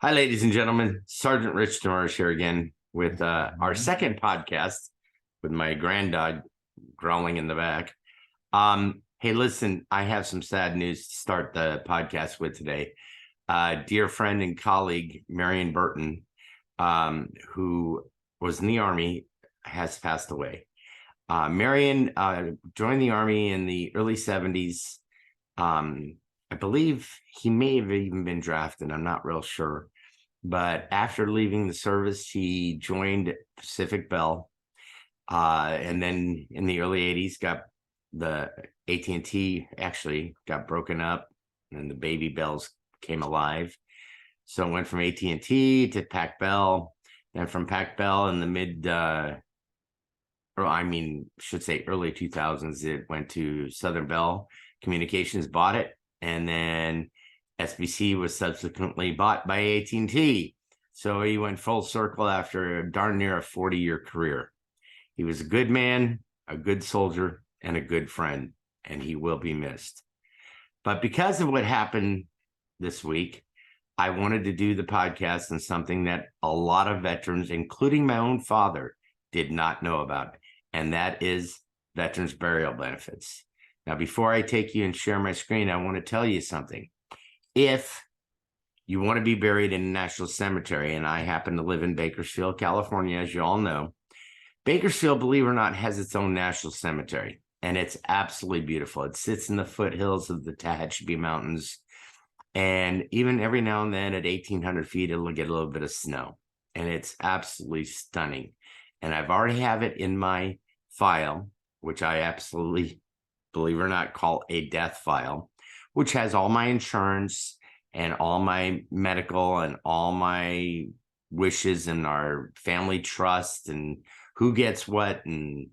Hi, ladies and gentlemen. Sergeant Rich Demers here again with our second podcast with my granddog growling in the back. Hey, listen, I have some sad news to start the podcast with today. Dear friend and colleague Marion Burton, who was in the Army, has passed away. Marion joined the Army in the early 70s. I believe he may have even been drafted. I'm not real sure. But after leaving the service, he joined Pacific Bell. And then in the early 80s, got the AT&T actually got broken up and the baby bells came alive. So it went from AT&T to Pac Bell. And from Pac Bell in the should say early 2000s, it went to Southern Bell Communications, bought it, and then SBC was subsequently bought by AT&T. So he went full circle after darn near a 40-year career. He was a good man, a good soldier, and a good friend, and he will be missed. But because of what happened this week, I wanted to do the podcast on something that a lot of veterans, including my own father, did not know about, and that is veterans burial benefits. Now, before I take you and share my screen, I want to tell you something. If you want to be buried in a national cemetery, and I happen to live in Bakersfield, California, as you all know, Bakersfield, believe it or not, has its own national cemetery, and it's absolutely beautiful. It sits in the foothills of the Tehachapi Mountains, and even every now and then at 1,800 feet, it'll get a little bit of snow, and it's absolutely stunning. And I've already have it in my file, which I absolutely, believe it or not, call a death file, which has all my insurance and all my medical and all my wishes and our family trust and who gets what and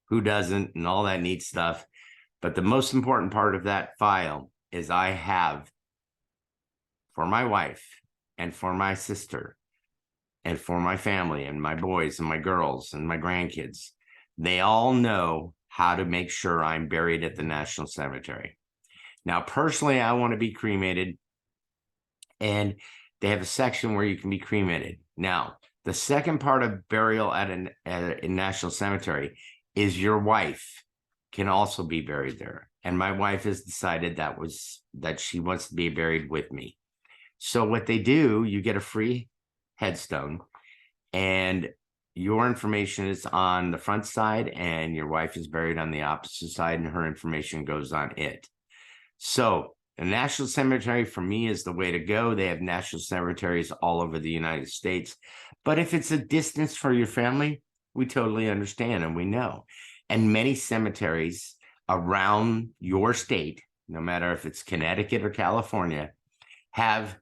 who doesn't and all that neat stuff. But the most important part of that file is I have for my wife and for my sister and for my family and my boys and my girls and my grandkids. They all know how to make sure I'm buried at the National Cemetery. Now, personally, I want to be cremated, and they have a section where you can be cremated. Now, the second part of burial at a national cemetery is your wife can also be buried there. And my wife has decided that she wants to be buried with me. So what they do, you get a free headstone, and your information is on the front side, and your wife is buried on the opposite side, and her information goes on it. So the National Cemetery for me is the way to go. They have national cemeteries all over the United States. But if it's a distance for your family, we totally understand and we know. And many cemeteries around your state, no matter if it's Connecticut or California, have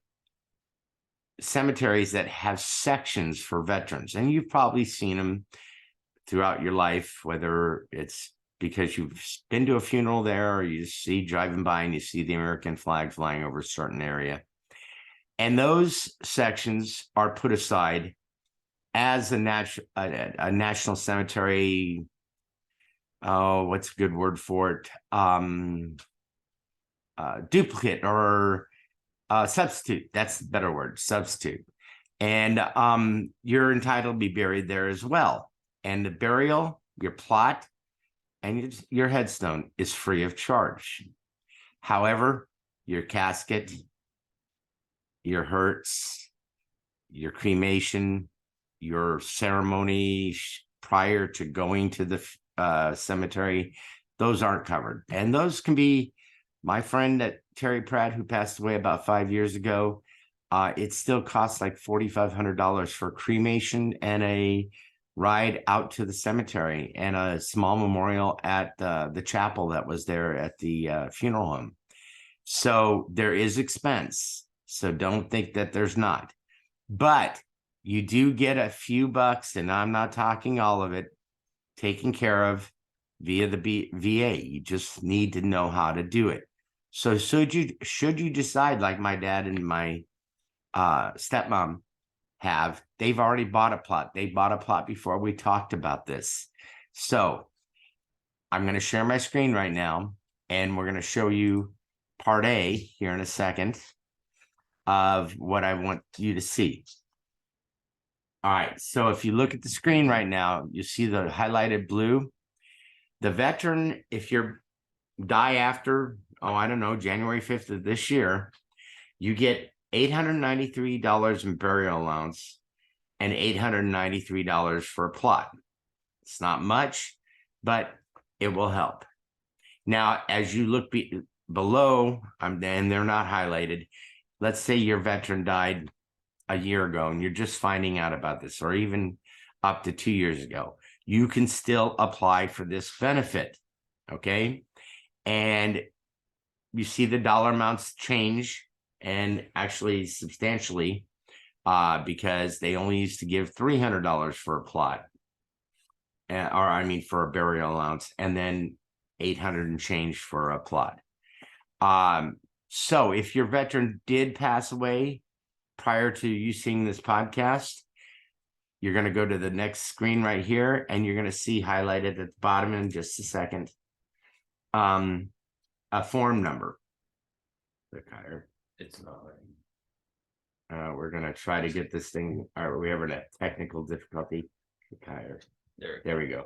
cemeteries that have sections for veterans. And you've probably seen them throughout your life, whether it's because you've been to a funeral there or you see driving by and you see the American flag flying over a certain area. And those sections are put aside as a national cemetery. Oh, what's a good word for it? Duplicate or substitute. That's the better word, substitute. And you're entitled to be buried there as well. And the burial, your plot, and your headstone is free of charge. However, your casket, your hearse, your cremation, your ceremony prior to going to the cemetery, those aren't covered. And those can be, my friend at Terry Pratt, who passed away about 5 years ago, it still costs like $4,500 for cremation and a ride out to the cemetery and a small memorial at the chapel that was there at the funeral home. So there is expense. So don't think that there's not. But you do get a few bucks, and I'm not talking all of it, taken care of via the VA. You just need to know how to do it. So should you decide, like my dad and my stepmom have, they've already bought a plot. They bought a plot before we talked about this. So I'm going to share my screen right now, and we're going to show you part A here in a second. of what I want you to see. All right, so if you look at the screen right now, you see the highlighted blue. The veteran, if you're die after, I don't know, January 5th of this year, you get $893 in burial allowance and $893 for a plot. It's not much, but it will help. Now, as you look below, and they're not highlighted, let's say your veteran died a year ago and you're just finding out about this, or even up to 2 years ago, you can still apply for this benefit, okay? And you see the dollar amounts change, and actually substantially, because they only used to give $300 for a plot, for a burial allowance, and then 800 and change for a plot. So if your veteran did pass away prior to you seeing this podcast, you're going to go to the next screen right here, and you're going to see highlighted at the bottom in just a second, a form number. It's not right. We're going to try to get this thing. All right, we have a technical difficulty. There we go.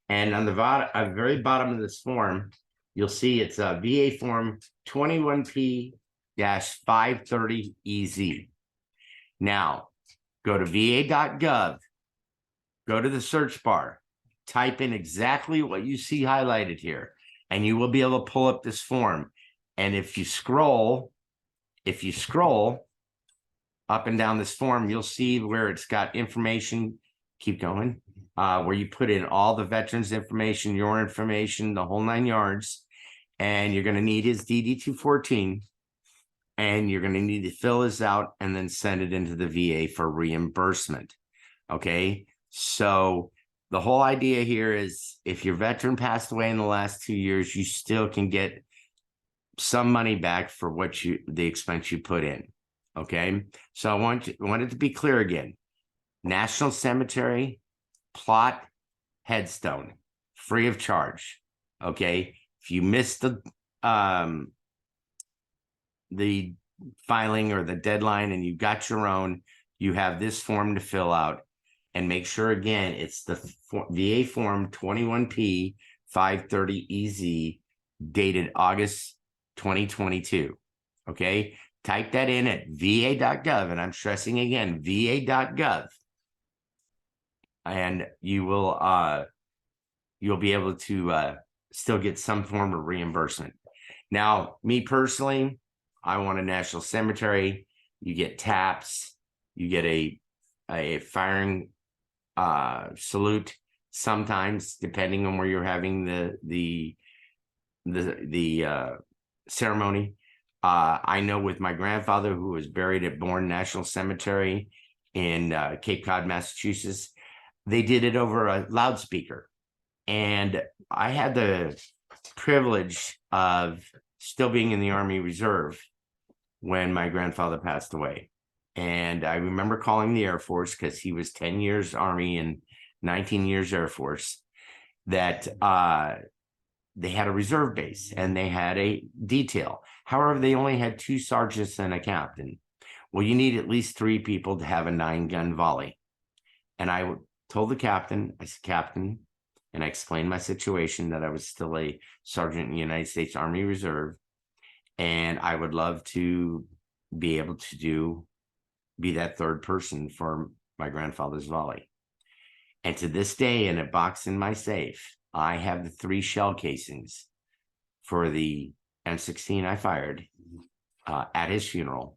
And on the very bottom of this form, you'll see it's a VA form 21P-530EZ. Now, go to va.gov, go to the search bar, type in exactly what you see highlighted here, and you will be able to pull up this form. And if you scroll up and down this form, you'll see where it's got information. Keep going. Where you put in all the veterans' information, your information, the whole 9 yards, and you're going to need his DD-214, and you're going to need to fill this out and then send it into the VA for reimbursement. Okay, so the whole idea here is if your veteran passed away in the last 2 years, you still can get some money back for the expense you put in. Okay, so I want it to be clear again. National Cemetery, plot, headstone, free of charge. Okay, if you missed the filing or the deadline and you got your own, you have this form to fill out, and make sure again it's the VA form 21P-530EZ dated August 2022. Okay, type that in at va.gov, and I'm stressing again, va.gov, and you'll be able to still get some form of reimbursement. Now, me personally, I want a National Cemetery. You get taps, you get a firing salute sometimes, depending on where you're having the ceremony. I know with my grandfather, who was buried at Bourne National Cemetery in Cape Cod, Massachusetts, they did it over a loudspeaker. And I had the privilege of still being in the Army Reserve when my grandfather passed away. And I remember calling the Air Force, because he was 10 years Army and 19 years Air Force, that they had a reserve base and they had a detail. However, they only had 2 sergeants and a captain. Well, you need at least 3 people to have a 9-gun volley. And I told the captain, I said, Captain, and I explained my situation, that I was still a sergeant in the United States Army Reserve, and I would love to be able to be that third person for my grandfather's volley. And to this day, in a box in my safe, I have the 3 shell casings for the M16 I fired at his funeral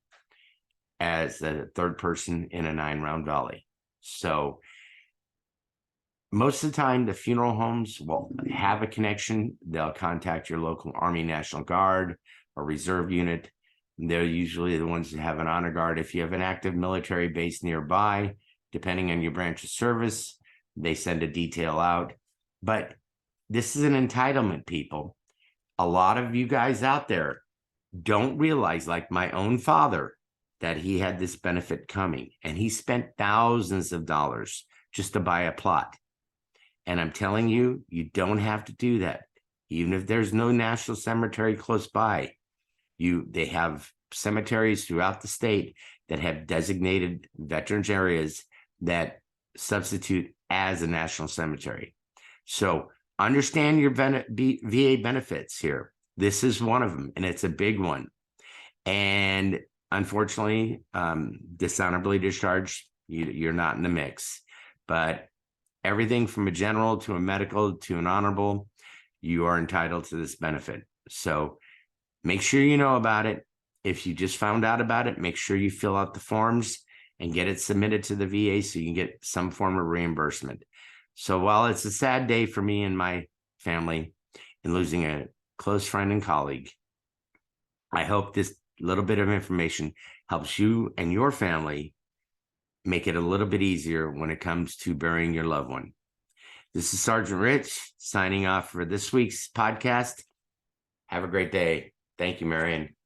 as the third person in a 9-round volley. So most of the time, the funeral homes will have a connection. They'll contact your local Army National Guard or reserve unit. They're usually the ones that have an honor guard. If you have an active military base nearby, depending on your branch of service, they send a detail out. But this is an entitlement, people. A lot of you guys out there don't realize, like my own father, that he had this benefit coming, and he spent thousands of dollars just to buy a plot. And I'm telling you, you don't have to do that. Even if there's no national cemetery close by, they have cemeteries throughout the state that have designated veterans areas that substitute as a national cemetery. So understand your VA benefits here. This is one of them, and it's a big one. And unfortunately, dishonorably discharged, you're not in the mix. But everything from a general to a medical to an honorable, you are entitled to this benefit. So make sure you know about it. If you just found out about it, make sure you fill out the forms and get it submitted to the VA so you can get some form of reimbursement. So while it's a sad day for me and my family in losing a close friend and colleague, I hope this little bit of information helps you and your family make it a little bit easier when it comes to burying your loved one. This is Sergeant Rich signing off for this week's podcast. Have a great day. Thank you, Marion.